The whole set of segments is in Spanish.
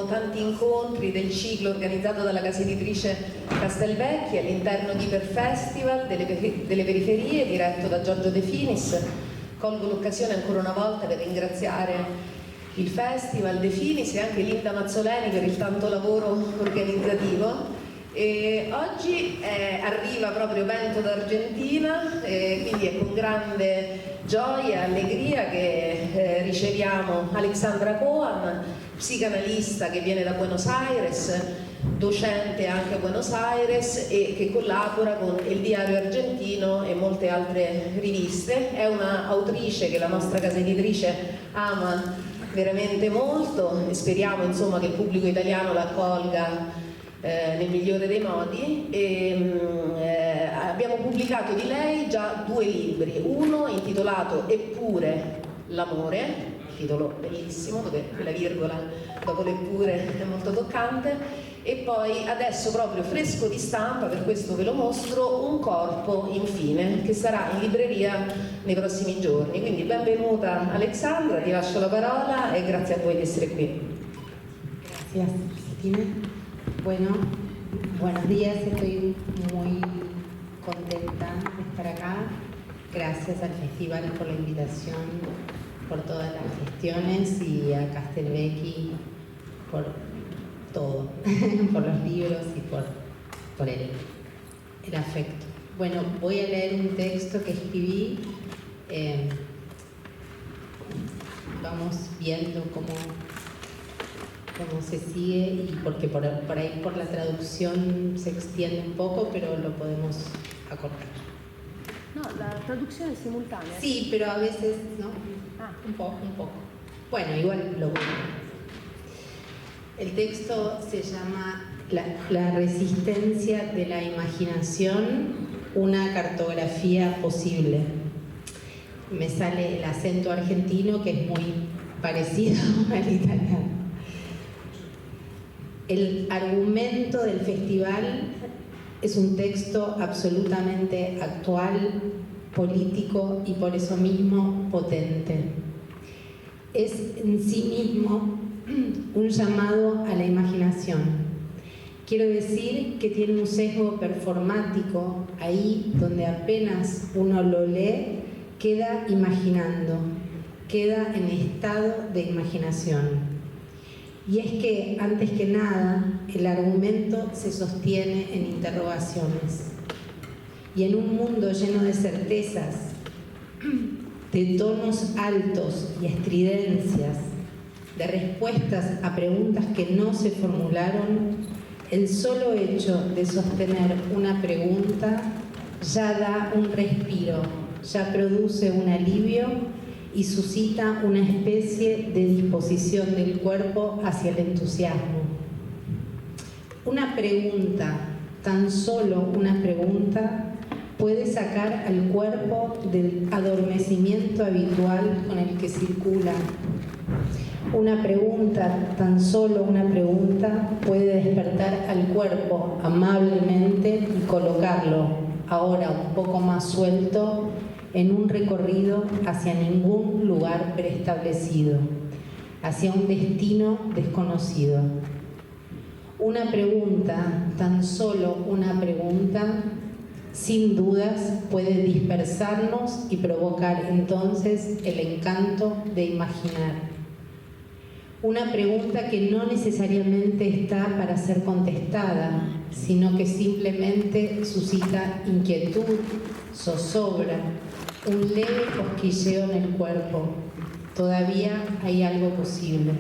tanti incontri del ciclo organizzato dalla casa editrice Castelvecchi all'interno di Iperfestival delle periferie, diretto da Giorgio De Finis. Colgo l'occasione ancora una volta per ringraziare il Festival, De Finis e anche Linda Mazzoleni per il tanto lavoro organizzativo. E oggi arriva proprio vento d'Argentina, quindi è con grande gioia e allegria che riceviamo Alexandra Cohen, psicanalista che viene da Buenos Aires, docente anche a Buenos Aires e che collabora con Il Diario Argentino e molte altre riviste. È una autrice che la nostra casa editrice ama veramente molto e speriamo insomma che il pubblico italiano la accolga nel migliore dei modi. Abbiamo pubblicato di lei già 2 libri, uno intitolato Eppure l'amore, titolo bellissimo dove la virgola dopo l'eppure è molto toccante, e poi adesso proprio fresco di stampa, per questo ve lo mostro, Un corpo infine, che sarà in libreria nei prossimi giorni. Quindi benvenuta Alexandra, ti lascio la parola e grazie a voi di essere qui. Gracias, Cristina. Bueno, buenos días, estoy muy contenta de estar acá. Gracias al festival por la invitación, por todas las gestiones y a Castelvecchi por todo, por los libros y por el afecto. Bueno, voy a leer un texto que escribí. Vamos viendo cómo se sigue, y porque por ahí por la traducción se extiende un poco, pero lo podemos acortar. No, la traducción es simultánea. Sí, pero a veces, ¿no? Un poco. Bueno, igual lo voy. El texto se llama La resistencia de la imaginación, una cartografía posible. Me sale el acento argentino, que es muy parecido al italiano. El argumento del festival es un texto absolutamente actual, político y por eso mismo potente. Es en sí mismo un llamado a la imaginación. Quiero decir que tiene un sesgo performático, ahí donde apenas uno lo lee, queda imaginando, queda en estado de imaginación. Y es que, antes que nada, el argumento se sostiene en interrogaciones. Y en un mundo lleno de certezas, de tonos altos y estridencias, de respuestas a preguntas que no se formularon, el solo hecho de sostener una pregunta ya da un respiro, ya produce un alivio y suscita una especie de disposición del cuerpo hacia el entusiasmo. Una pregunta, tan solo una pregunta, puede sacar al cuerpo del adormecimiento habitual con el que circula. Una pregunta, tan solo una pregunta, puede despertar al cuerpo amablemente y colocarlo, ahora un poco más suelto, en un recorrido hacia ningún lugar preestablecido, hacia un destino desconocido. Una pregunta, tan solo una pregunta, sin dudas puede dispersarnos y provocar entonces el encanto de imaginar. Una pregunta que no necesariamente está para ser contestada, sino que simplemente suscita inquietud, zozobra, un leve cosquilleo en el cuerpo. Todavía hay algo posible.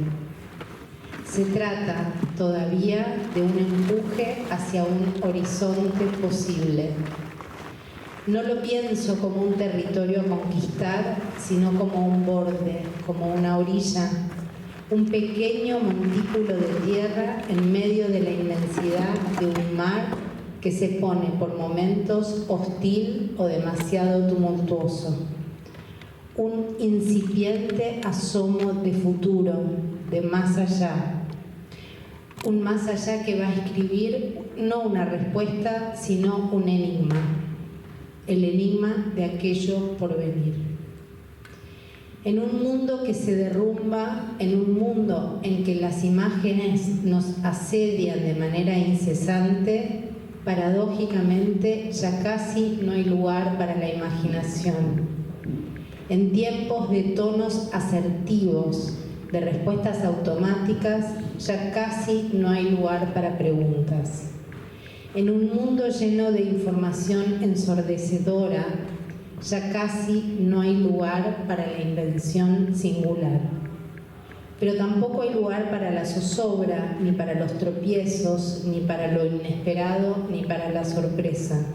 Se trata todavía de un empuje hacia un horizonte posible. No lo pienso como un territorio a conquistar, sino como un borde, como una orilla, un pequeño montículo de tierra en medio de la inmensidad de un mar que se pone por momentos hostil o demasiado tumultuoso. Un incipiente asomo de futuro, de más allá. Un más allá que va a escribir no una respuesta, sino un enigma. El enigma de aquello por venir. En un mundo que se derrumba, en un mundo en que las imágenes nos asedian de manera incesante, paradójicamente ya casi no hay lugar para la imaginación. En tiempos de tonos asertivos, de respuestas automáticas, ya casi no hay lugar para preguntas. En un mundo lleno de información ensordecedora, ya casi no hay lugar para la invención singular. Pero tampoco hay lugar para la zozobra, ni para los tropiezos, ni para lo inesperado, ni para la sorpresa.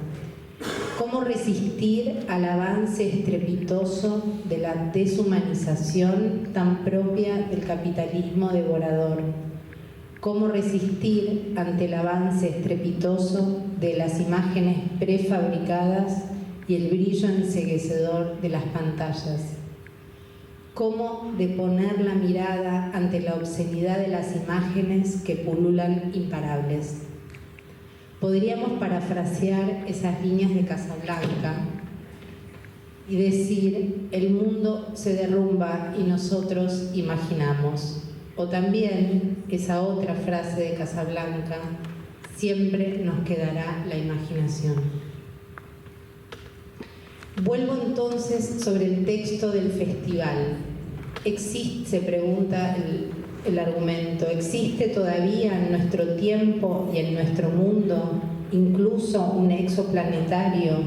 ¿Cómo resistir al avance estrepitoso de la deshumanización tan propia del capitalismo devorador? ¿Cómo resistir ante el avance estrepitoso de las imágenes prefabricadas y el brillo enceguecedor de las pantallas? ¿Cómo deponer la mirada ante la obscenidad de las imágenes que pululan imparables? Podríamos parafrasear esas líneas de Casablanca y decir: el mundo se derrumba y nosotros imaginamos. O también esa otra frase de Casablanca: siempre nos quedará la imaginación. Vuelvo entonces sobre el texto del festival. ¿Existe, se pregunta el argumento, existe todavía en nuestro tiempo y en nuestro mundo incluso un exoplanetario,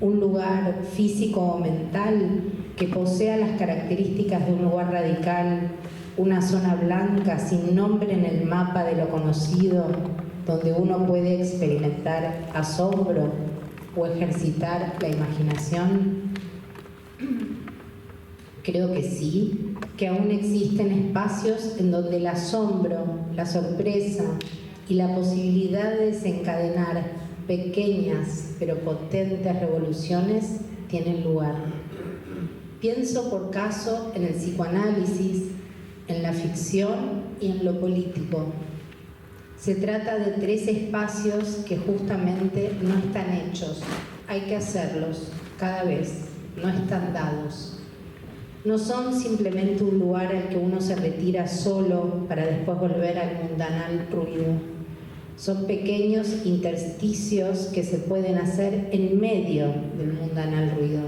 un lugar físico o mental que posea las características de un lugar radical, una zona blanca sin nombre en el mapa de lo conocido, donde uno puede experimentar asombro o ejercitar la imaginación? Creo que sí, que aún existen espacios en donde el asombro, la sorpresa y la posibilidad de desencadenar pequeñas pero potentes revoluciones tienen lugar. Pienso por caso en el psicoanálisis, en la ficción y en lo político. Se trata de tres espacios que justamente no están hechos, hay que hacerlos cada vez, no están dados. No son simplemente un lugar al que uno se retira solo para después volver al mundanal ruido. Son pequeños intersticios que se pueden hacer en medio del mundanal ruido.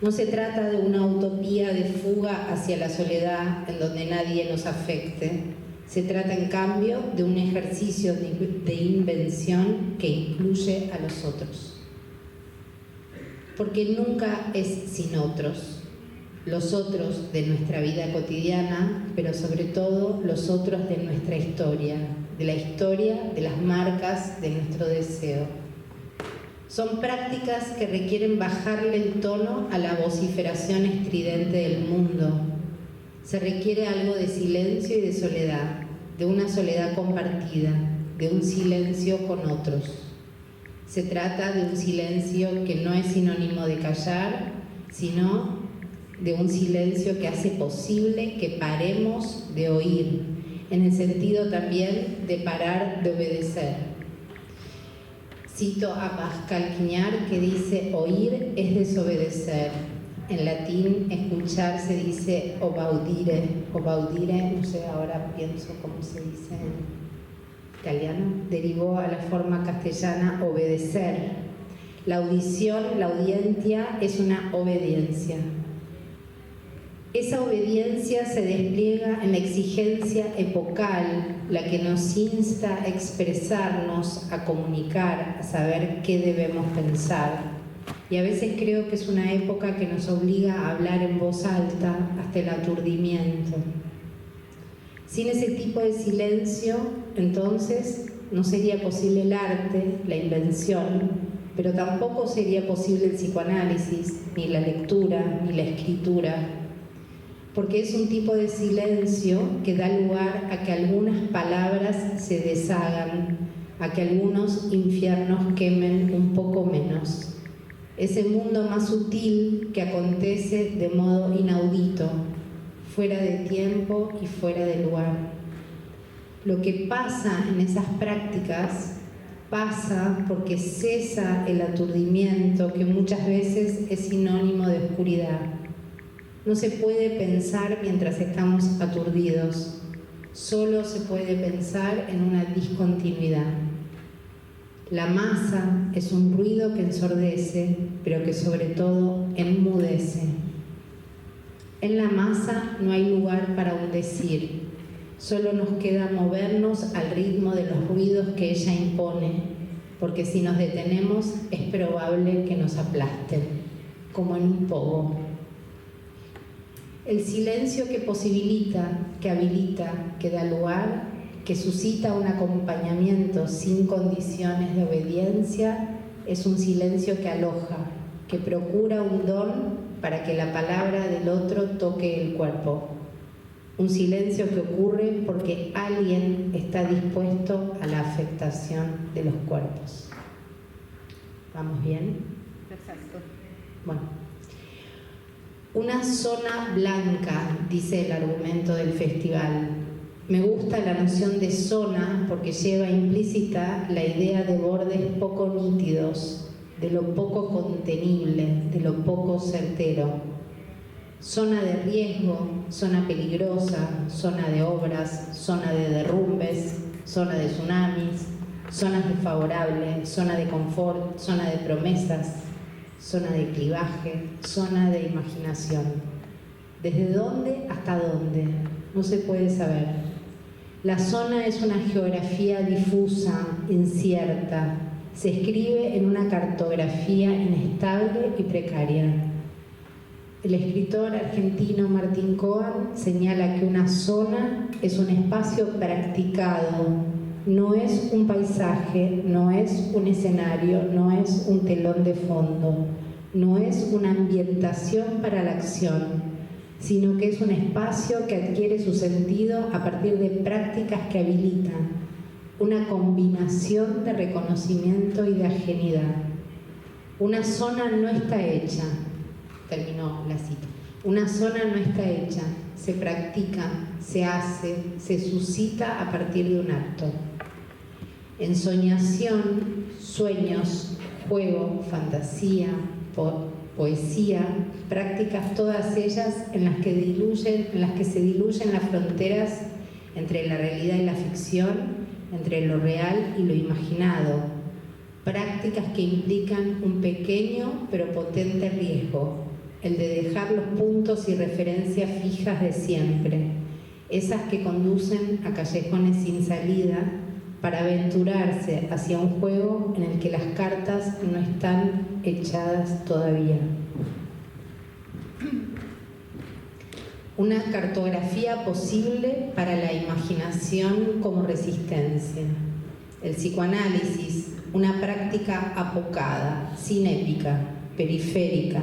No se trata de una utopía de fuga hacia la soledad en donde nadie nos afecte. Se trata, en cambio, de un ejercicio de invención que incluye a los otros. Porque nunca es sin otros. Los otros de nuestra vida cotidiana, pero sobre todo los otros de nuestra historia, de la historia de las marcas de nuestro deseo. Son prácticas que requieren bajarle el tono a la vociferación estridente del mundo. Se requiere algo de silencio y de soledad, de una soledad compartida, de un silencio con otros. Se trata de un silencio que no es sinónimo de callar, sino de un silencio que hace posible que paremos de oír, en el sentido también de parar de obedecer. Cito a Pascal Quignard, que dice: oír es desobedecer. En latín, escuchar se dice obaudire. Obaudire, no sé, ahora pienso cómo se dice en italiano, derivó a la forma castellana obedecer. La audición, la audiencia, es una obediencia. Esa obediencia se despliega en la exigencia epocal, la que nos insta a expresarnos, a comunicar, a saber qué debemos pensar. Y a veces creo que es una época que nos obliga a hablar en voz alta hasta el aturdimiento. Sin ese tipo de silencio, entonces, no sería posible el arte, la invención, pero tampoco sería posible el psicoanálisis, ni la lectura, ni la escritura, porque es un tipo de silencio que da lugar a que algunas palabras se deshagan, a que algunos infiernos quemen un poco menos. Ese mundo más sutil que acontece de modo inaudito, fuera de tiempo y fuera de lugar. Lo que pasa en esas prácticas pasa porque cesa el aturdimiento que muchas veces es sinónimo de oscuridad. No se puede pensar mientras estamos aturdidos, solo se puede pensar en una discontinuidad. La masa es un ruido que ensordece, pero que sobre todo enmudece. En la masa no hay lugar para un decir, solo nos queda movernos al ritmo de los ruidos que ella impone, porque si nos detenemos es probable que nos aplasten, como en un pogo. El silencio que posibilita, que habilita, que da lugar, que suscita un acompañamiento sin condiciones de obediencia, es un silencio que aloja, que procura un don para que la palabra del otro toque el cuerpo. Un silencio que ocurre porque alguien está dispuesto a la afectación de los cuerpos. ¿Vamos bien? Perfecto. Bueno. Una zona blanca, dice el argumento del festival. Me gusta la noción de zona porque lleva implícita la idea de bordes poco nítidos, de lo poco contenible, de lo poco certero. Zona de riesgo, zona peligrosa, zona de obras, zona de derrumbes, zona de tsunamis, zonas desfavorables, zona de confort, zona de promesas, zona de clivaje, zona de imaginación. ¿Desde dónde hasta dónde? No se puede saber. La zona es una geografía difusa, incierta. Se escribe en una cartografía inestable y precaria. El escritor argentino Martín Coan señala que una zona es un espacio practicado, no es un paisaje, no es un escenario, no es un telón de fondo, no es una ambientación para la acción, sino que es un espacio que adquiere su sentido a partir de prácticas que habilitan una combinación de reconocimiento y de ajenidad. Una zona no está hecha, terminó la cita, una zona no está hecha, se practica, se hace, se suscita a partir de un acto. Ensoñación, sueños, juego, fantasía, poesía, prácticas todas ellas en las que se diluyen las fronteras entre la realidad y la ficción, entre lo real y lo imaginado, prácticas que implican un pequeño pero potente riesgo, el de dejar los puntos y referencias fijas de siempre, esas que conducen a callejones sin salida para aventurarse hacia un juego en el que las cartas no están echadas todavía. Una cartografía posible para la imaginación como resistencia. El psicoanálisis, una práctica apocada, cinépica, periférica,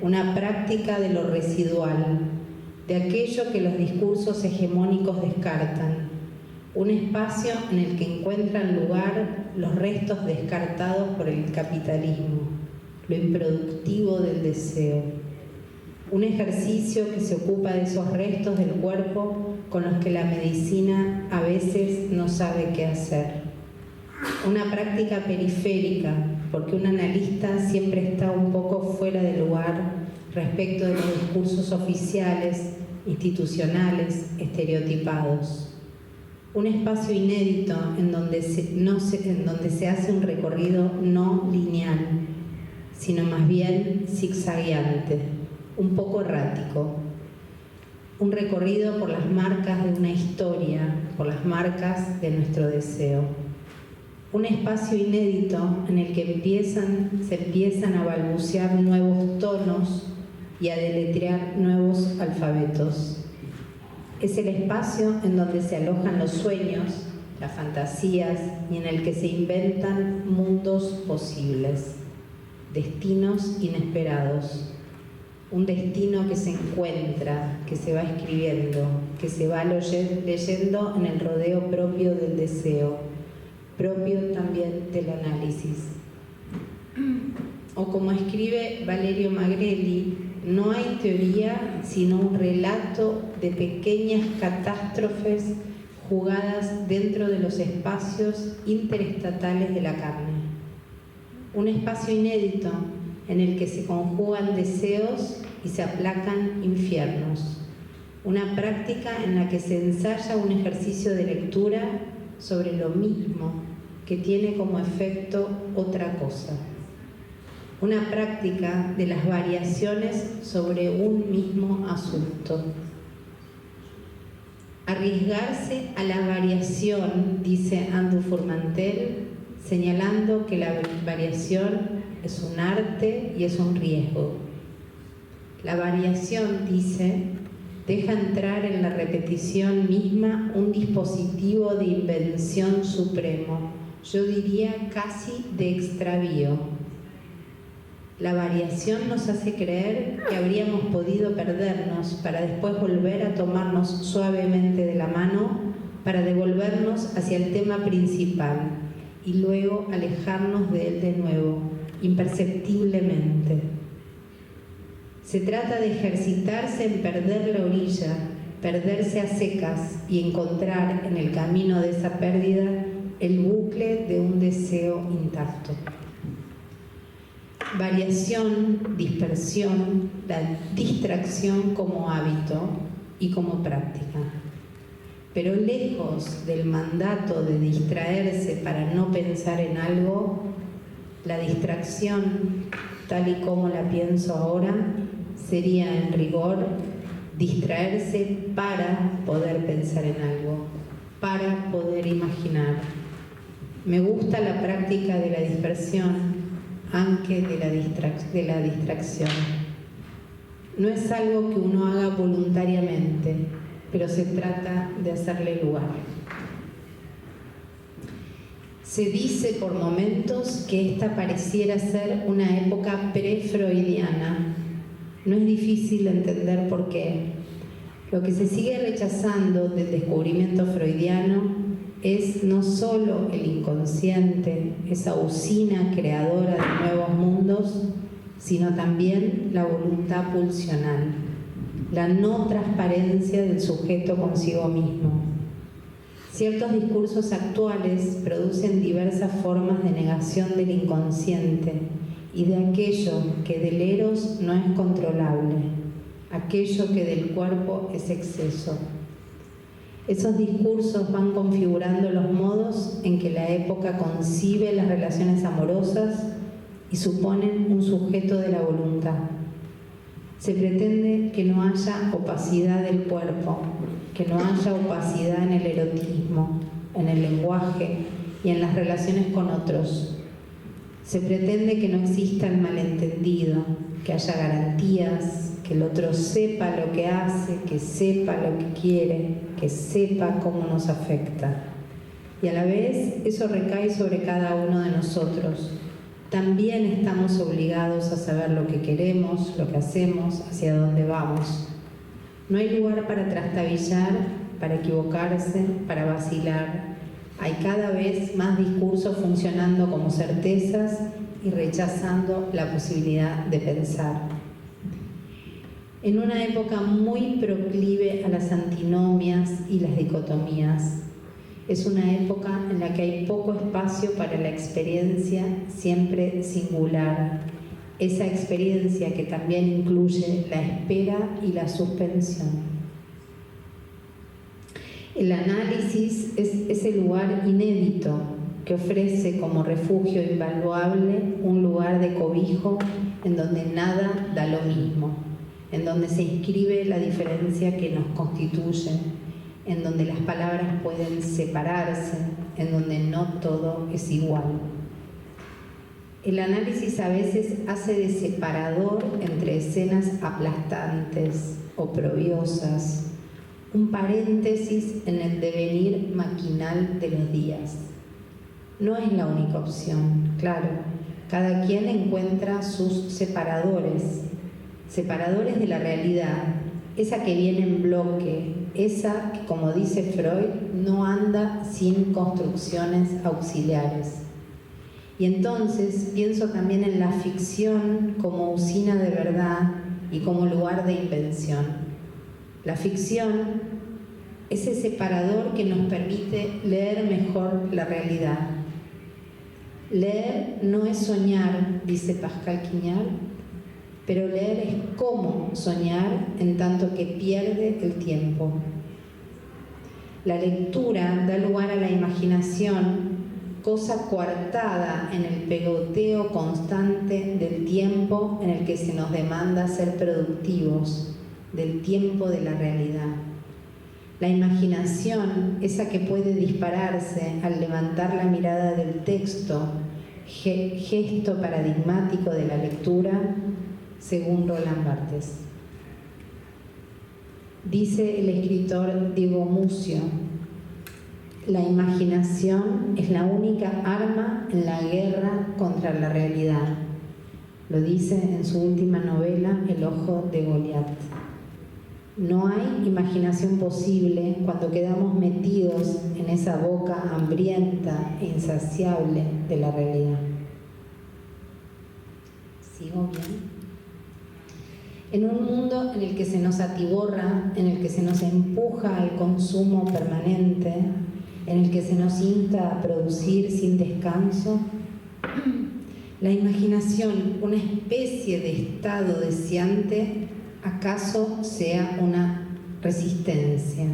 una práctica de lo residual, de aquello que los discursos hegemónicos descartan, un espacio en el que encuentran lugar los restos descartados por el capitalismo, lo improductivo del deseo. Un ejercicio que se ocupa de esos restos del cuerpo con los que la medicina a veces no sabe qué hacer. Una práctica periférica, porque un analista siempre está un poco fuera de lugar respecto de los discursos oficiales, institucionales, estereotipados. Un espacio inédito en donde se hace un recorrido no lineal, sino más bien zigzagueante, un poco errático. Un recorrido por las marcas de una historia, por las marcas de nuestro deseo. Un espacio inédito en el que se empiezan a balbucear nuevos tonos y a deletrear nuevos alfabetos. Es el espacio en donde se alojan los sueños, las fantasías y en el que se inventan mundos posibles, destinos inesperados. Un destino que se encuentra, que se va escribiendo, que se va leyendo en el rodeo propio del deseo, propio también del análisis. O como escribe Valerio Magrelli, no hay teoría sino un relato de pequeñas catástrofes jugadas dentro de los espacios interestatales de la carne. Un espacio inédito en el que se conjugan deseos y se aplacan infiernos. Una práctica en la que se ensaya un ejercicio de lectura sobre lo mismo que tiene como efecto otra cosa. Una práctica de las variaciones sobre un mismo asunto. Arriesgarse a la variación, dice Andrew Furmantel, señalando que la variación es un arte y es un riesgo. La variación, dice, deja entrar en la repetición misma un dispositivo de invención supremo, yo diría casi de extravío. La variación nos hace creer que habríamos podido perdernos para después volver a tomarnos suavemente de la mano para devolvernos hacia el tema principal y luego alejarnos de él de nuevo, imperceptiblemente. Se trata de ejercitarse en perder la orilla, perderse a secas y encontrar en el camino de esa pérdida el bucle de un deseo intacto. Variación, dispersión, la distracción como hábito y como práctica. Pero lejos del mandato de distraerse para no pensar en algo, la distracción, tal y como la pienso ahora, sería en rigor distraerse para poder pensar en algo, para poder imaginar. Me gusta la práctica de la dispersión, aunque de la distracción. No es algo que uno haga voluntariamente, pero se trata de hacerle lugar. Se dice por momentos que esta pareciera ser una época pre-freudiana. No es difícil entender por qué. Lo que se sigue rechazando del descubrimiento freudiano es no solo el inconsciente, esa usina creadora de nuevos mundos, sino también la voluntad pulsional, la no transparencia del sujeto consigo mismo. Ciertos discursos actuales producen diversas formas de negación del inconsciente y de aquello que del eros no es controlable, aquello que del cuerpo es exceso. Esos discursos van configurando los modos en que la época concibe las relaciones amorosas y suponen un sujeto de la voluntad. Se pretende que no haya opacidad del cuerpo, que no haya opacidad en el erotismo, en el lenguaje y en las relaciones con otros. Se pretende que no exista el malentendido, que haya garantías, que el otro sepa lo que hace, que sepa lo que quiere, que sepa cómo nos afecta. Y a la vez eso recae sobre cada uno de nosotros. También estamos obligados a saber lo que queremos, lo que hacemos, hacia dónde vamos. No hay lugar para trastabillar, para equivocarse, para vacilar. Hay cada vez más discursos funcionando como certezas y rechazando la posibilidad de pensar. En una época muy proclive a las antinomias y las dicotomías, es una época en la que hay poco espacio para la experiencia siempre singular, esa experiencia que también incluye la espera y la suspensión. El análisis es ese lugar inédito que ofrece como refugio invaluable un lugar de cobijo en donde nada da lo mismo, en donde se inscribe la diferencia que nos constituye, en donde las palabras pueden separarse, en donde no todo es igual. El análisis a veces hace de separador entre escenas aplastantes, oprobiosas, un paréntesis en el devenir maquinal de los días. No es la única opción, claro. Cada quien encuentra sus separadores de la realidad, esa que viene en bloque, esa que, como dice Freud, no anda sin construcciones auxiliares. Y entonces pienso también en la ficción como usina de verdad y como lugar de invención. La ficción es ese separador que nos permite leer mejor la realidad. Leer no es soñar, dice Pascal Quignard, pero leer es como soñar en tanto que pierde el tiempo. La lectura da lugar a la imaginación, cosa coartada en el pegoteo constante del tiempo en el que se nos demanda ser productivos, del tiempo de la realidad. La imaginación, esa que puede dispararse al levantar la mirada del texto, gesto paradigmático de la lectura, según Roland Barthes. Dice el escritor Diego Mucio: la imaginación es la única arma en la guerra contra la realidad. Lo dice en su última novela, El ojo de Goliat. No hay imaginación posible cuando quedamos metidos en esa boca hambrienta e insaciable de la realidad. ¿Sigo bien? En un mundo en el que se nos atiborra, en el que se nos empuja al consumo permanente, en el que se nos insta a producir sin descanso, la imaginación, una especie de estado deseante, acaso sea una resistencia,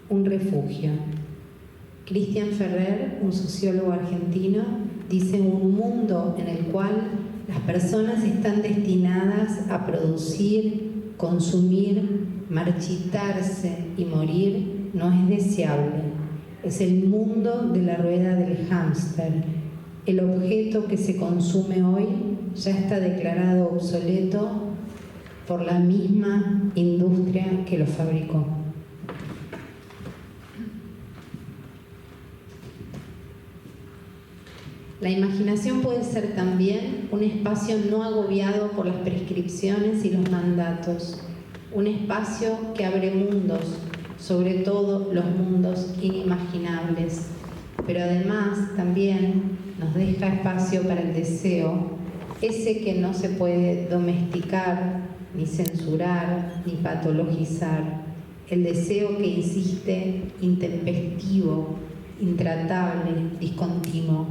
un refugio. Cristian Ferrer, un sociólogo argentino, dice: un mundo en el cual las personas están destinadas a producir, consumir, marchitarse y morir no es deseable. Es el mundo de la rueda del hámster. El objeto que se consume hoy ya está declarado obsoleto por la misma industria que lo fabricó. La imaginación puede ser también un espacio no agobiado por las prescripciones y los mandatos, un espacio que abre mundos, sobre todo los mundos inimaginables, pero además también nos deja espacio para el deseo, ese que no se puede domesticar, ni censurar, ni patologizar, el deseo que insiste intempestivo, intratable, discontinuo.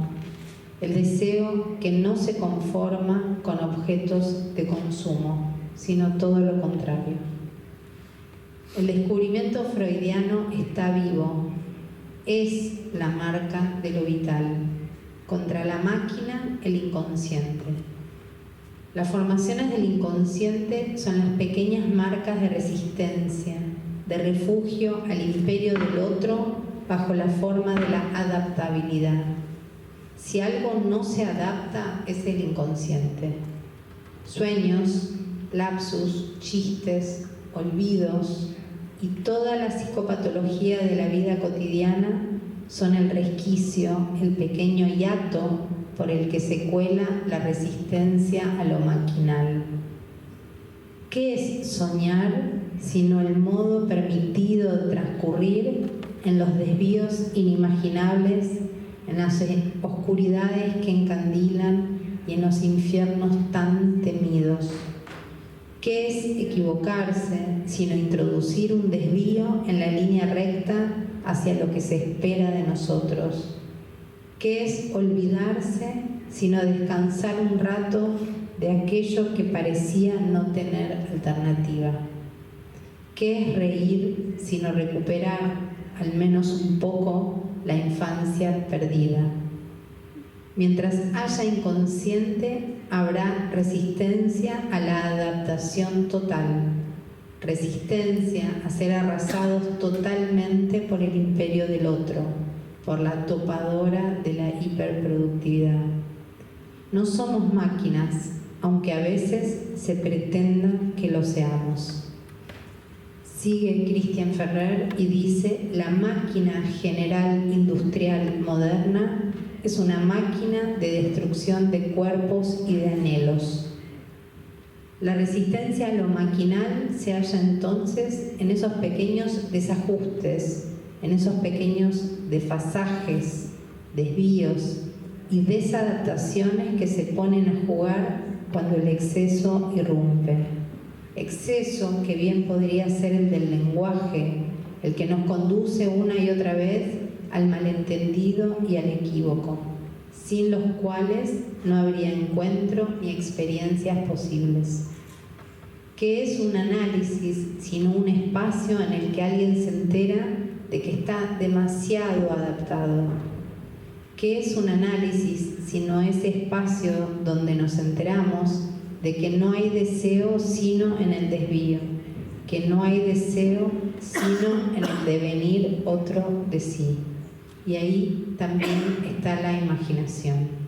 El deseo que no se conforma con objetos de consumo, sino todo lo contrario. El descubrimiento freudiano está vivo, es la marca de lo vital. Contra la máquina, el inconsciente. Las formaciones del inconsciente son las pequeñas marcas de resistencia, de refugio al imperio del otro bajo la forma de la adaptabilidad. Si algo no se adapta, es el inconsciente. Sueños, lapsus, chistes, olvidos y toda la psicopatología de la vida cotidiana son el resquicio, el pequeño hiato por el que se cuela la resistencia a lo maquinal. ¿Qué es soñar sino el modo permitido de transcurrir en los desvíos inimaginables, en las oscuridades que encandilan y en los infiernos tan temidos? ¿Qué es equivocarse sino introducir un desvío en la línea recta hacia lo que se espera de nosotros? ¿Qué es olvidarse sino descansar un rato de aquello que parecía no tener alternativa? ¿Qué es reír sino recuperar al menos un poco la infancia perdida? Mientras haya inconsciente, habrá resistencia a la adaptación total, resistencia a ser arrasados totalmente por el imperio del otro, por la topadora de la hiperproductividad. No somos máquinas, aunque a veces se pretenda que lo seamos. Sigue Cristian Ferrer y dice: la máquina general industrial moderna es una máquina de destrucción de cuerpos y de anhelos. La resistencia a lo maquinal se halla entonces en esos pequeños desajustes, en esos pequeños desfasajes, desvíos y desadaptaciones que se ponen a jugar cuando el exceso irrumpe. Exceso que bien podría ser el del lenguaje, el que nos conduce una y otra vez al malentendido y al equívoco, sin los cuales no habría encuentro ni experiencias posibles. ¿Qué es un análisis sino un espacio en el que alguien se entera de que está demasiado adaptado? ¿Qué es un análisis sino ese espacio donde nos enteramos de que no hay deseo sino en el desvío, que no hay deseo sino en el devenir otro de sí? Y ahí también está la imaginación.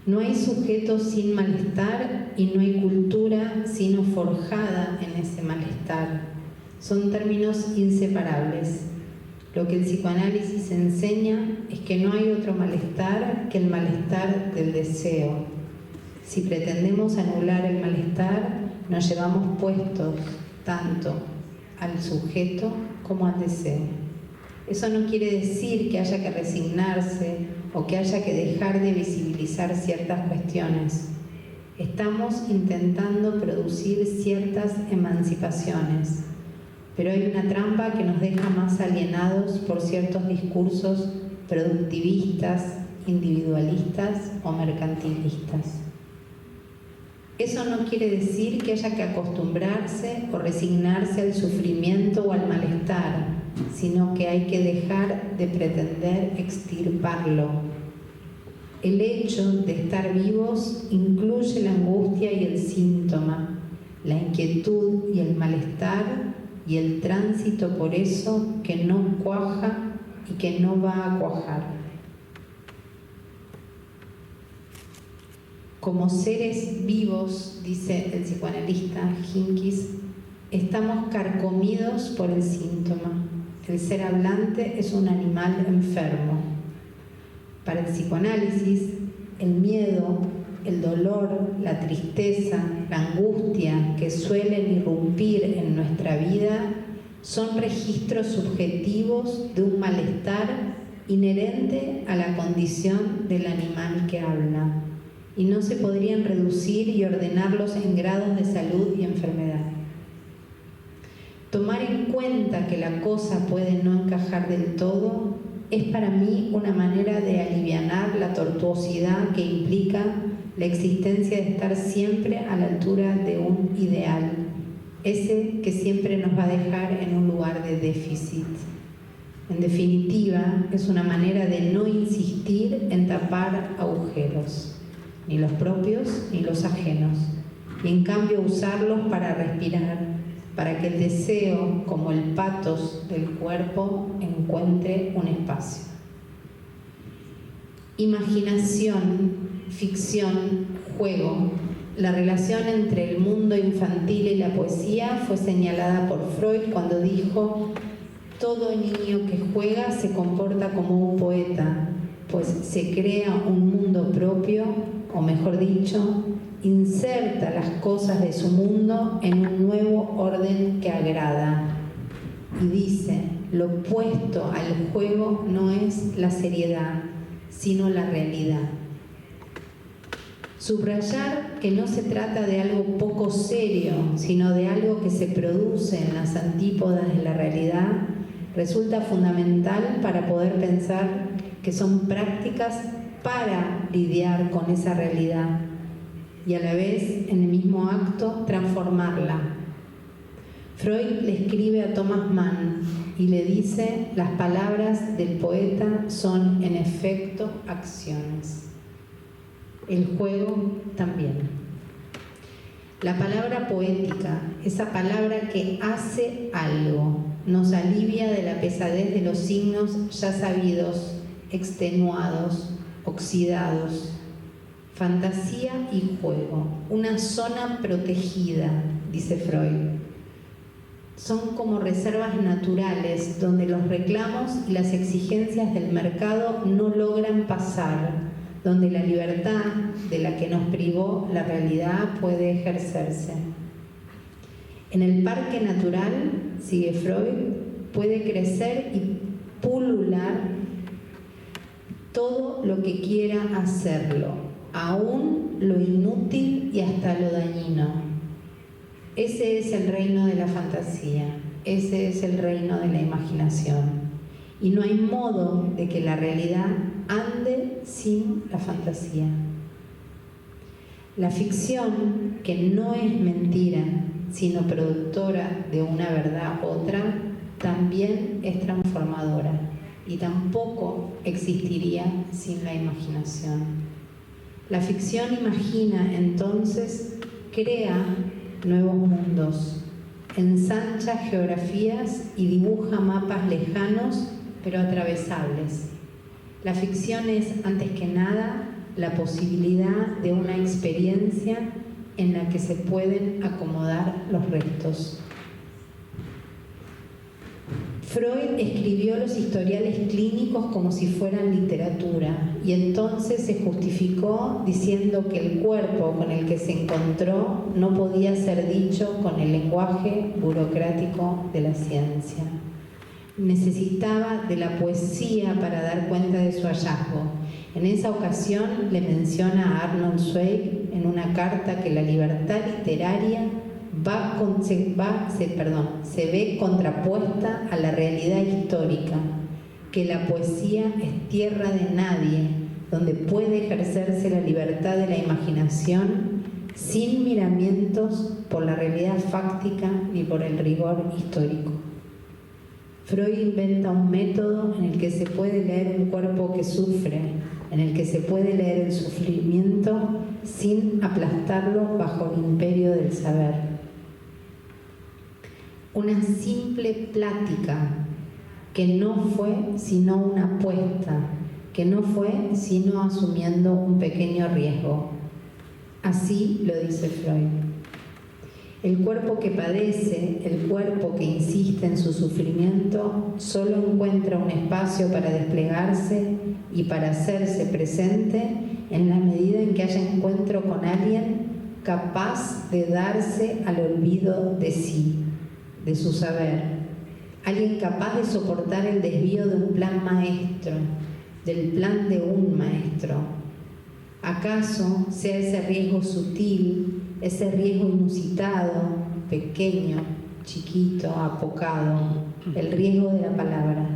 No hay sujeto sin malestar y no hay cultura sino forjada en ese malestar. Son términos inseparables. Lo que el psicoanálisis enseña es que no hay otro malestar que el malestar del deseo. Si pretendemos anular el malestar, nos llevamos puestos tanto al sujeto como al deseo. Eso no quiere decir que haya que resignarse o que haya que dejar de visibilizar ciertas cuestiones. Estamos intentando producir ciertas emancipaciones, pero hay una trampa que nos deja más alienados por ciertos discursos productivistas, individualistas o mercantilistas. Eso no quiere decir que haya que acostumbrarse o resignarse al sufrimiento o al malestar, sino que hay que dejar de pretender extirparlo. El hecho de estar vivos incluye la angustia y el síntoma, la inquietud y el malestar y el tránsito por eso que no cuaja y que no va a cuajar. Como seres vivos, dice el psicoanalista Hinkis, estamos carcomidos por el síntoma. El ser hablante es un animal enfermo. Para el psicoanálisis, el miedo, el dolor, la tristeza, la angustia que suelen irrumpir en nuestra vida son registros subjetivos de un malestar inherente a la condición del animal que habla, y no se podrían reducir y ordenarlos en grados de salud y enfermedad. Tomar en cuenta que la cosa puede no encajar del todo es para mí una manera de alivianar la tortuosidad que implica la existencia de estar siempre a la altura de un ideal, ese que siempre nos va a dejar en un lugar de déficit. En definitiva, es una manera de no insistir en tapar agujeros, ni los propios ni los ajenos, y en cambio usarlos para respirar, para que el deseo, como el patos del cuerpo, encuentre un espacio. Imaginación, ficción, juego. La relación entre el mundo infantil y la poesía fue señalada por Freud cuando dijo: todo niño que juega se comporta como un poeta, pues se crea un mundo propio, o mejor dicho, inserta las cosas de su mundo en un nuevo orden que agrada. Y dice, lo opuesto al juego no es la seriedad, sino la realidad. Subrayar que no se trata de algo poco serio, sino de algo que se produce en las antípodas de la realidad, resulta fundamental para poder pensar que son prácticas para lidiar con esa realidad y a la vez, en el mismo acto, transformarla. Freud le escribe a Thomas Mann y le dice: las palabras del poeta son en efecto acciones. El juego también. La palabra poética, esa palabra que hace algo, nos alivia de la pesadez de los signos ya sabidos, extenuados, oxidados. Fantasía y juego, una zona protegida, dice Freud. Son como reservas naturales donde los reclamos y las exigencias del mercado no logran pasar, donde la libertad de la que nos privó la realidad puede ejercerse. En el parque natural, sigue Freud, puede crecer y pulular todo lo que quiera hacerlo, aún lo inútil y hasta lo dañino. Ese es el reino de la fantasía, ese es el reino de la imaginación. Y no hay modo de que la realidad ande sin la fantasía. La ficción, que no es mentira, sino productora de una verdad otra, también es transformadora y tampoco existiría sin la imaginación. La ficción imagina, entonces, crea nuevos mundos, ensancha geografías y dibuja mapas lejanos pero atravesables. La ficción es, antes que nada, la posibilidad de una experiencia en la que se pueden acomodar los restos. Freud escribió los historiales clínicos como si fueran literatura y entonces se justificó diciendo que el cuerpo con el que se encontró no podía ser dicho con el lenguaje burocrático de la ciencia. Necesitaba de la poesía para dar cuenta de su hallazgo. En esa ocasión le menciona a Arnold Zweig en una carta que la libertad literaria se ve contrapuesta a la realidad histórica, que la poesía es tierra de nadie, donde puede ejercerse la libertad de la imaginación sin miramientos por la realidad fáctica ni por el rigor histórico. Freud inventa un método en el que se puede leer un cuerpo que sufre, en el que se puede leer el sufrimiento sin aplastarlo bajo el imperio del saber. Una simple plática que no fue sino una apuesta, que no fue sino asumiendo un pequeño riesgo. Así lo dice Freud. El cuerpo que padece, el cuerpo que insiste en su sufrimiento, solo encuentra un espacio para desplegarse y para hacerse presente en la medida en que haya encuentro con alguien capaz de darse al olvido de sí, de su saber, alguien capaz de soportar el desvío de un plan maestro, del plan de un maestro. ¿Acaso sea ese riesgo sutil, ese riesgo inusitado, pequeño, chiquito, apocado, el riesgo de la palabra?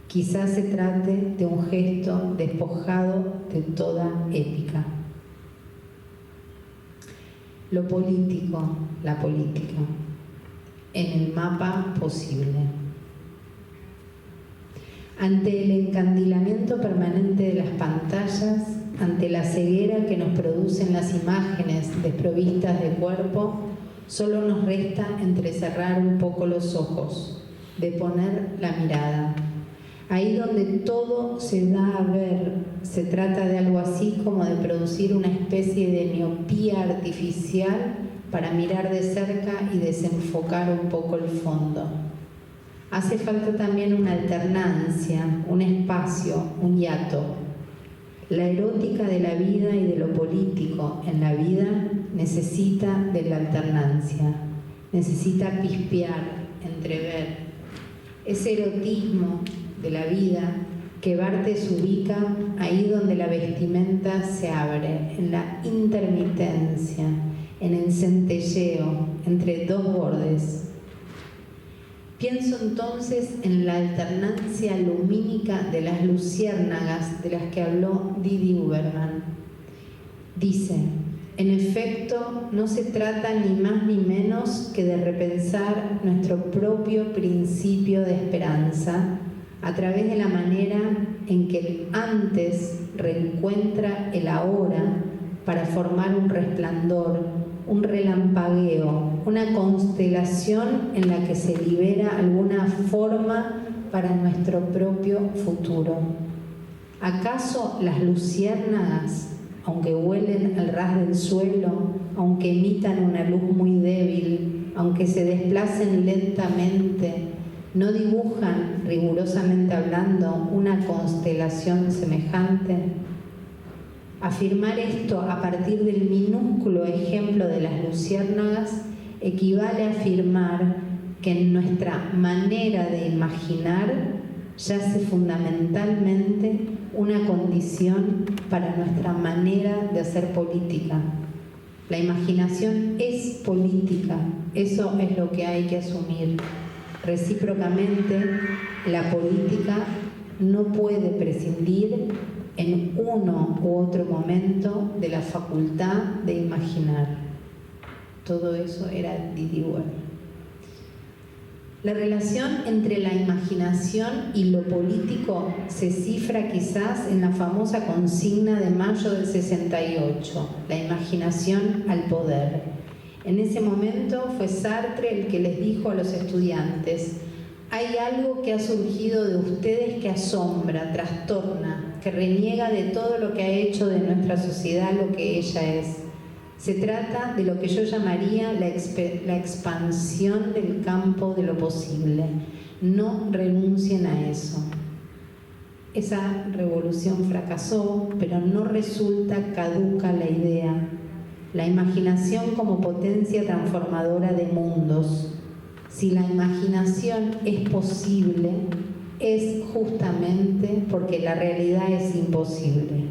Quizás se trate de un gesto despojado de toda épica. Lo político, la política, en el mapa posible. Ante el encandilamiento permanente de las pantallas, ante la ceguera que nos producen las imágenes desprovistas de cuerpo, solo nos resta entrecerrar un poco los ojos, deponer la mirada. Ahí donde todo se da a ver, se trata de algo así como de producir una especie de miopía artificial para mirar de cerca y desenfocar un poco el fondo. Hace falta también una alternancia, un espacio, un hiato. La erótica de la vida y de lo político en la vida necesita de la alternancia, necesita pispear, entrever. Ese erotismo de la vida que Barthes ubica ahí donde la vestimenta se abre, en la intermitencia, en el centelleo entre dos bordes. Pienso entonces en la alternancia lumínica de las luciérnagas de las que habló Didi Huberman. Dice, en efecto, no se trata ni más ni menos que de repensar nuestro propio principio de esperanza a través de la manera en que el antes reencuentra el ahora para formar un resplandor, un relampagueo, una constelación en la que se libera alguna forma para nuestro propio futuro. ¿Acaso las luciérnagas, aunque huelen al ras del suelo, aunque emitan una luz muy débil, aunque se desplacen lentamente, no dibujan, rigurosamente hablando, una constelación semejante? Afirmar esto a partir del minúsculo ejemplo de las luciérnagas equivale a afirmar que en nuestra manera de imaginar yace fundamentalmente una condición para nuestra manera de hacer política. La imaginación es política, eso es lo que hay que asumir. Recíprocamente, la política no puede prescindir en uno u otro momento de la facultad de imaginar. Todo eso era Didier. La relación entre la imaginación y lo político se cifra quizás en la famosa consigna de mayo del 68, la imaginación al poder. En ese momento fue Sartre el que les dijo a los estudiantes: hay algo que ha surgido de ustedes que asombra, trastorna, que reniega de todo lo que ha hecho de nuestra sociedad lo que ella es. Se trata de lo que yo llamaría la expansión del campo de lo posible. No renuncien a eso. Esa revolución fracasó, pero no resulta caduca la idea. La imaginación como potencia transformadora de mundos. Si la imaginación es posible, es justamente porque la realidad es imposible.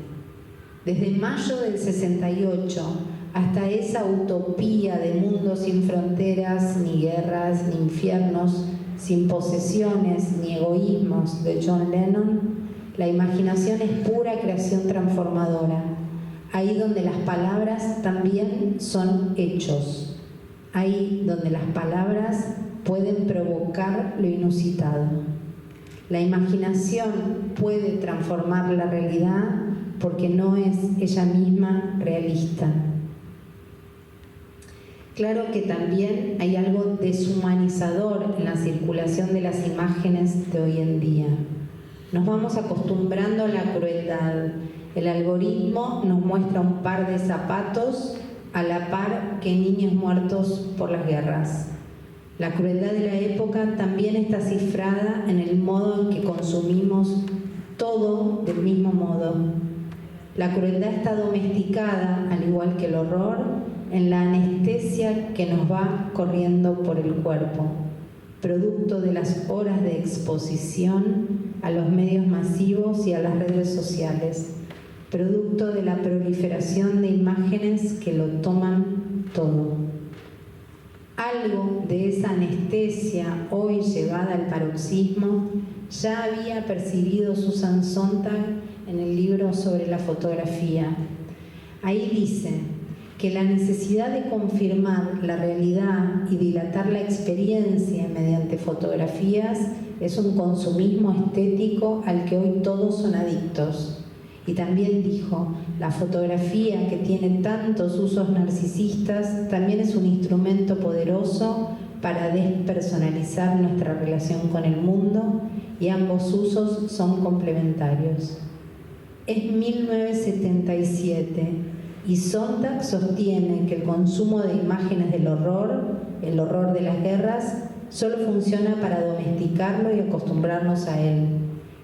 Desde mayo del 68 hasta esa utopía de mundo sin fronteras, ni guerras, ni infiernos, sin posesiones, ni egoísmos de John Lennon, la imaginación es pura creación transformadora. Ahí donde las palabras también son hechos. Ahí donde las palabras pueden provocar lo inusitado. La imaginación puede transformar la realidad porque no es ella misma realista. Claro que también hay algo deshumanizador en la circulación de las imágenes de hoy en día. Nos vamos acostumbrando a la crueldad. El algoritmo nos muestra un par de zapatos a la par que niños muertos por las guerras. La crueldad de la época también está cifrada en el modo en que consumimos todo del mismo modo. La crueldad está domesticada, al igual que el horror, en la anestesia que nos va corriendo por el cuerpo, producto de las horas de exposición a los medios masivos y a las redes sociales, producto de la proliferación de imágenes que lo toman todo. Algo de esa anestesia, hoy llevada al paroxismo, ya había percibido Susan Sontag en el libro sobre la fotografía. Ahí dice que la necesidad de confirmar la realidad y dilatar la experiencia mediante fotografías es un consumismo estético al que hoy todos son adictos. Y también dijo, la fotografía, que tiene tantos usos narcisistas, también es un instrumento poderoso para despersonalizar nuestra relación con el mundo, y ambos usos son complementarios. Es 1977 y Sontag sostiene que el consumo de imágenes del horror, el horror de las guerras, solo funciona para domesticarlo y acostumbrarnos a él,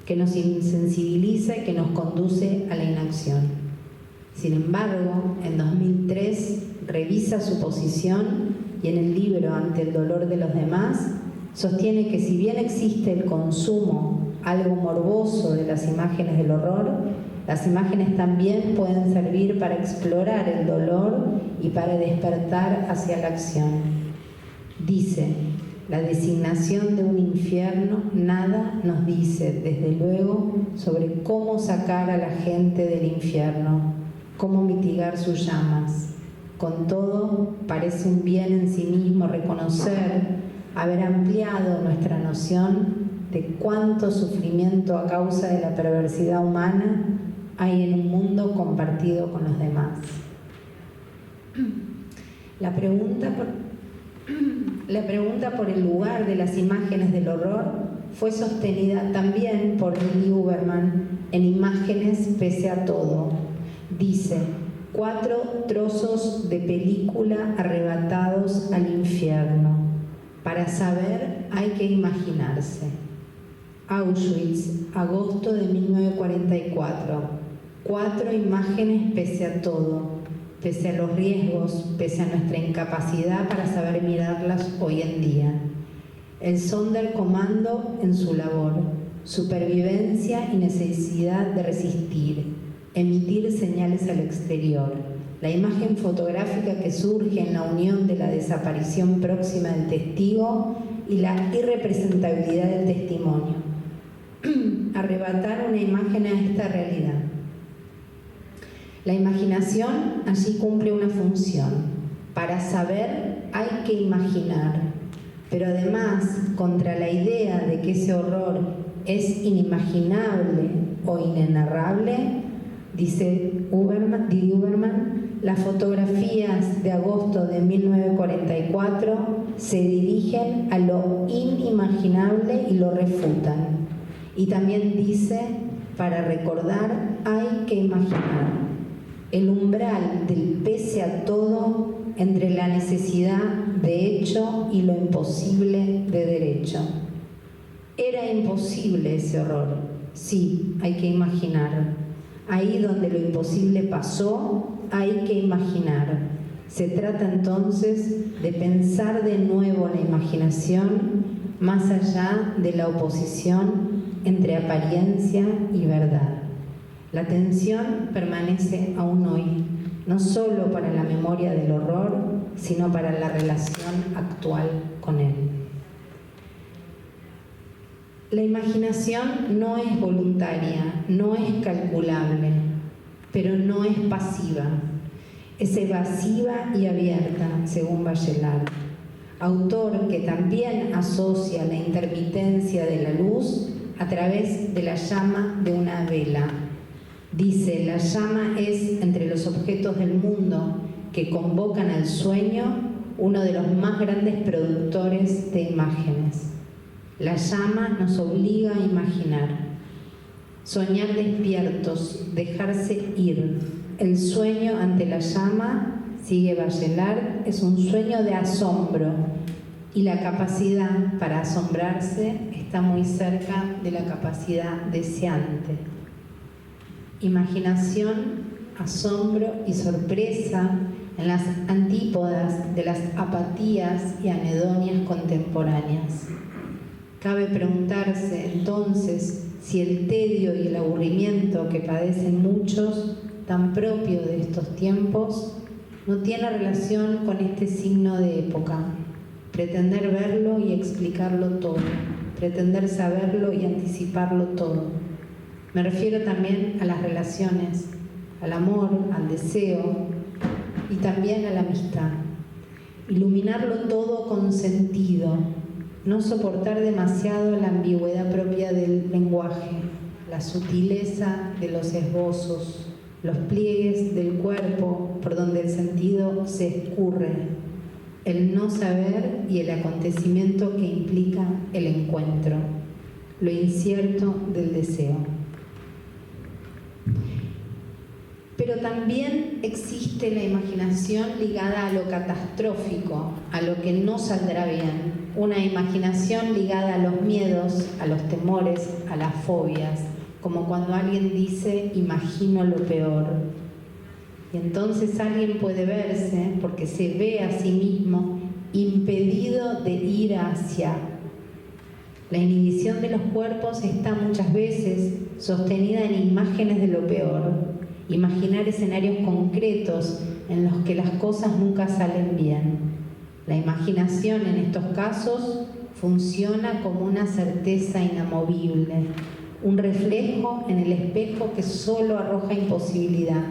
que nos insensibiliza y que nos conduce a la inacción. Sin embargo, en 2003 revisa su posición y en el libro Ante el dolor de los demás sostiene que si bien existe el consumo, algo morboso, de las imágenes del horror, las imágenes también pueden servir para explorar el dolor y para despertar hacia la acción. Dice, la designación de un infierno nada nos dice, desde luego, sobre cómo sacar a la gente del infierno, cómo mitigar sus llamas. Con todo, parece un bien en sí mismo reconocer, haber ampliado nuestra noción de cuánto sufrimiento a causa de la perversidad humana hay en un mundo compartido con los demás. La pregunta por el lugar de las imágenes del horror fue sostenida también por Lili Uberman en Imágenes pese a todo. Dice, 4 trozos de película arrebatados al infierno. Para saber hay que imaginarse. Auschwitz, agosto de 1944. 4 imágenes pese a todo, pese a los riesgos, pese a nuestra incapacidad para saber mirarlas hoy en día. El Sonderkommando en su labor, supervivencia y necesidad de resistir, emitir señales al exterior, la imagen fotográfica que surge en la unión de la desaparición próxima del testigo y la irrepresentabilidad del testimonio. Arrebatar una imagen a esta realidad. La imaginación allí cumple una función. Para saber hay que imaginar, pero además, contra la idea de que ese horror es inimaginable o inenarrable, dice Uberman, las fotografías de agosto de 1944 se dirigen a lo inimaginable y lo refutan. Y también dice, para recordar hay que imaginar. El umbral del pese a todo entre la necesidad de hecho y lo imposible de derecho. Era imposible ese horror, sí, hay que imaginar. Ahí donde lo imposible pasó, hay que imaginar. Se trata entonces de pensar de nuevo la imaginación más allá de la oposición entre apariencia y verdad. La tensión permanece aún hoy, no solo para la memoria del horror, sino para la relación actual con él. La imaginación no es voluntaria, no es calculable, pero no es pasiva. Es evasiva y abierta, según Bachelard, autor que también asocia la intermitencia de la luz a través de la llama de una vela. Dice, la llama es, entre los objetos del mundo que convocan al sueño, uno de los más grandes productores de imágenes. La llama nos obliga a imaginar, soñar despiertos, dejarse ir. El sueño ante la llama, sigue Bachelard, es un sueño de asombro y la capacidad para asombrarse está muy cerca de la capacidad deseante. Imaginación, asombro y sorpresa en las antípodas de las apatías y anhedonias contemporáneas. Cabe preguntarse entonces si el tedio y el aburrimiento que padecen muchos, tan propio de estos tiempos, no tiene relación con este signo de época. Pretender verlo y explicarlo todo, pretender saberlo y anticiparlo todo. Me refiero también a las relaciones, al amor, al deseo y también a la amistad. Iluminarlo todo con sentido, no soportar demasiado la ambigüedad propia del lenguaje, la sutileza de los esbozos, los pliegues del cuerpo por donde el sentido se escurre, el no saber y el acontecimiento que implica el encuentro, lo incierto del deseo. Pero también existe la imaginación ligada a lo catastrófico, a lo que no saldrá bien. Una imaginación ligada a los miedos, a los temores, a las fobias, como cuando alguien dice, imagino lo peor. Y entonces alguien puede verse, porque se ve a sí mismo, impedido de ir hacia. La inhibición de los cuerpos está muchas veces sostenida en imágenes de lo peor. Imaginar escenarios concretos en los que las cosas nunca salen bien. La imaginación en estos casos funciona como una certeza inamovible, un reflejo en el espejo que solo arroja imposibilidad.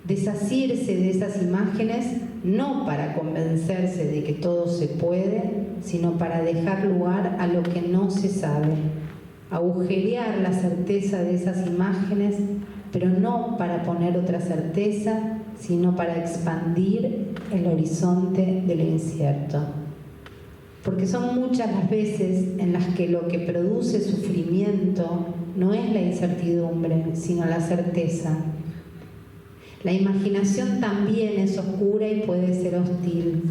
Desasirse de esas imágenes no para convencerse de que todo se puede, sino para dejar lugar a lo que no se sabe. Agujerear la certeza de esas imágenes, pero no para poner otra certeza, sino para expandir el horizonte de lo incierto. Porque son muchas las veces en las que lo que produce sufrimiento no es la incertidumbre, sino la certeza. La imaginación también es oscura y puede ser hostil.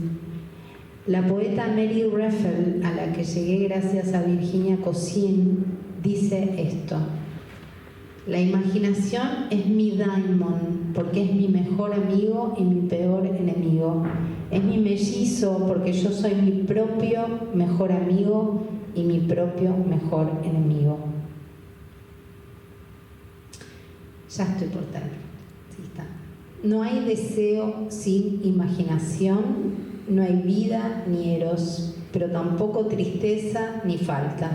La poeta Mary Reffel, a la que llegué gracias a Virginia Cousin, dice esto: la imaginación es mi daimon, porque es mi mejor amigo y mi peor enemigo. Es mi mellizo, porque yo soy mi propio mejor amigo y mi propio mejor enemigo. Ya estoy por terminar. Sí, está. No hay deseo sin imaginación, no hay vida ni eros, pero tampoco tristeza ni falta.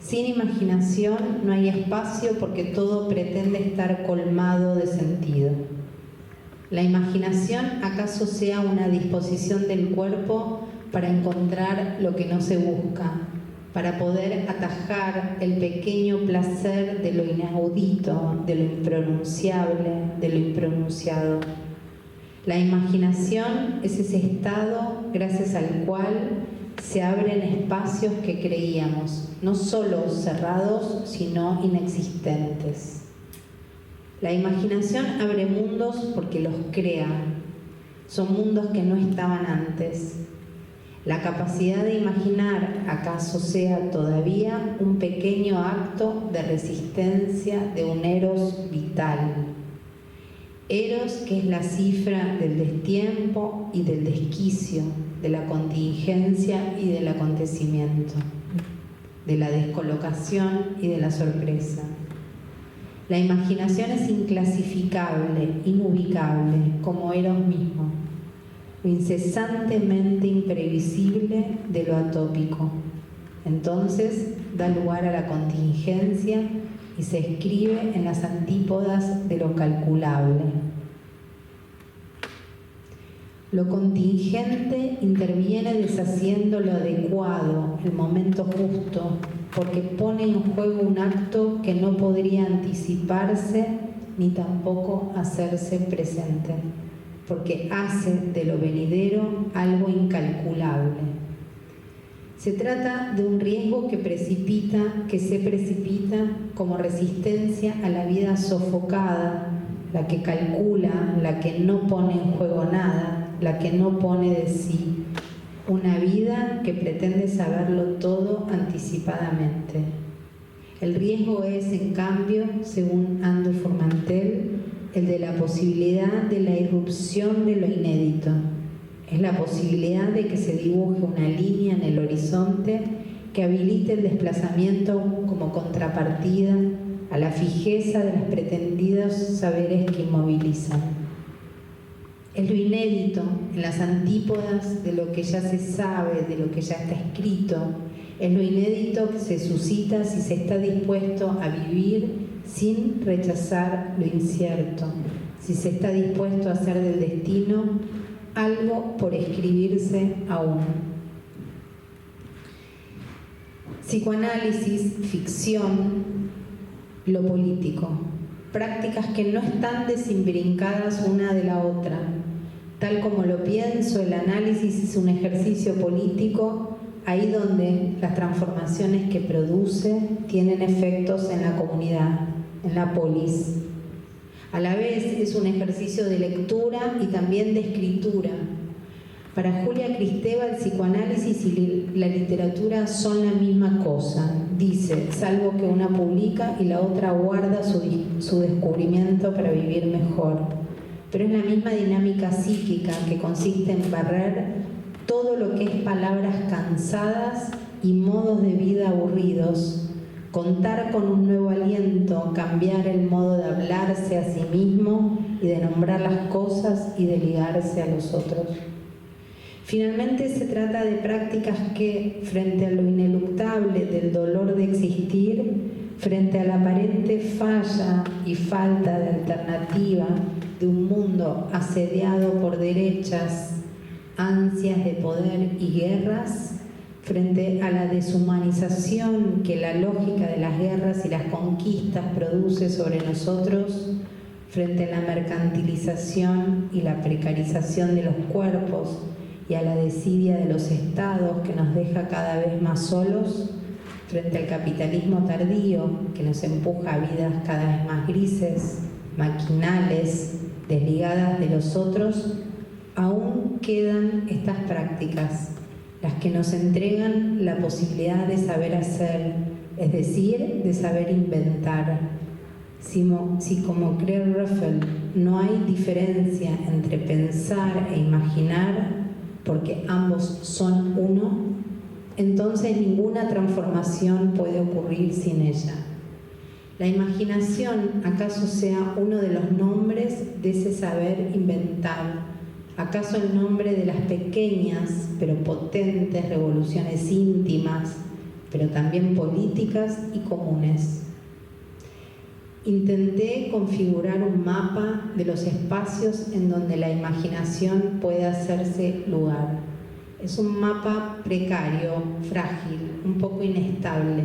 Sin imaginación no hay espacio porque todo pretende estar colmado de sentido. ¿La imaginación acaso sea una disposición del cuerpo para encontrar lo que no se busca, para poder atajar el pequeño placer de lo inaudito, de lo impronunciable, de lo impronunciado? La imaginación es ese estado gracias al cual se abren espacios que creíamos, no solo cerrados, sino inexistentes. La imaginación abre mundos porque los crea. Son mundos que no estaban antes. La capacidad de imaginar acaso sea todavía un pequeño acto de resistencia de un eros vital. Eros que es la cifra del destiempo y del desquicio, de la contingencia y del acontecimiento, de la descolocación y de la sorpresa. La imaginación es inclasificable, inubicable, como Eros mismo, lo incesantemente imprevisible de lo atópico. Entonces da lugar a la contingencia y se escribe en las antípodas de lo calculable. Lo contingente interviene deshaciendo lo adecuado, el momento justo, porque pone en juego un acto que no podría anticiparse ni tampoco hacerse presente, porque hace de lo venidero algo incalculable. Se trata de un riesgo que se precipita como resistencia a la vida sofocada, la que calcula, la que no pone en juego nada, la que no pone de sí. Una vida que pretende saberlo todo anticipadamente. El riesgo es, en cambio, según Andrew Formantel, el de la posibilidad de la irrupción de lo inédito. Es la posibilidad de que se dibuje una línea en el horizonte que habilite el desplazamiento como contrapartida a la fijeza de los pretendidos saberes que inmovilizan. Es lo inédito, en las antípodas de lo que ya se sabe, de lo que ya está escrito. Es lo inédito que se suscita si se está dispuesto a vivir sin rechazar lo incierto, si se está dispuesto a hacer del destino algo por escribirse aún. Psicoanálisis, ficción, lo político. Prácticas que no están desimbrincadas una de la otra. Tal como lo pienso, el análisis es un ejercicio político, ahí donde las transformaciones que produce tienen efectos en la comunidad, en la polis. A la vez es un ejercicio de lectura y también de escritura. Para Julia Kristeva, el psicoanálisis y la literatura son la misma cosa, dice, salvo que una publica y la otra guarda su descubrimiento para vivir mejor. Pero es la misma dinámica psíquica que consiste en barrer todo lo que es palabras cansadas y modos de vida aburridos, contar con un nuevo aliento, cambiar el modo de hablarse a sí mismo y de nombrar las cosas y de ligarse a los otros. Finalmente se trata de prácticas que, frente a lo ineluctable del dolor de existir, frente a la aparente falla y falta de alternativa de un mundo asediado por derechas, ansias de poder y guerras, frente a la deshumanización que la lógica de las guerras y las conquistas produce sobre nosotros, frente a la mercantilización y la precarización de los cuerpos y a la desidia de los estados que nos deja cada vez más solos, frente al capitalismo tardío que nos empuja a vidas cada vez más grises, maquinales, desligadas de los otros, aún quedan estas prácticas, las que nos entregan la posibilidad de saber hacer, es decir, de saber inventar. Si como cree Ruffel no hay diferencia entre pensar e imaginar, porque ambos son uno, entonces ninguna transformación puede ocurrir sin ella. La imaginación acaso sea uno de los nombres de ese saber inventar, acaso el nombre de las pequeñas pero potentes revoluciones íntimas pero también políticas y comunes. Intenté configurar un mapa de los espacios en donde la imaginación puede hacerse lugar. Es un mapa precario, frágil, un poco inestable,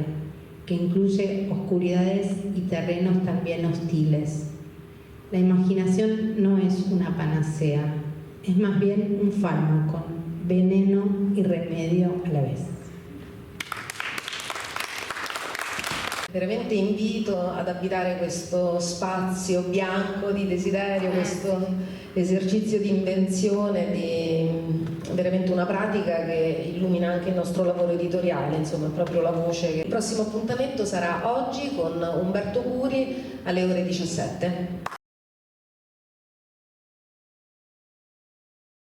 que incluye oscuridades y terrenos también hostiles. La imaginación no es una panacea, es más bien un fármaco, veneno y remedio a la vez. Veramente invito ad abitare questo spazio bianco di desiderio, questo esercizio di invenzione, di veramente una pratica che illumina anche il nostro lavoro editoriale, insomma, proprio la voce. Il prossimo appuntamento sarà oggi con Umberto Curi alle ore 17.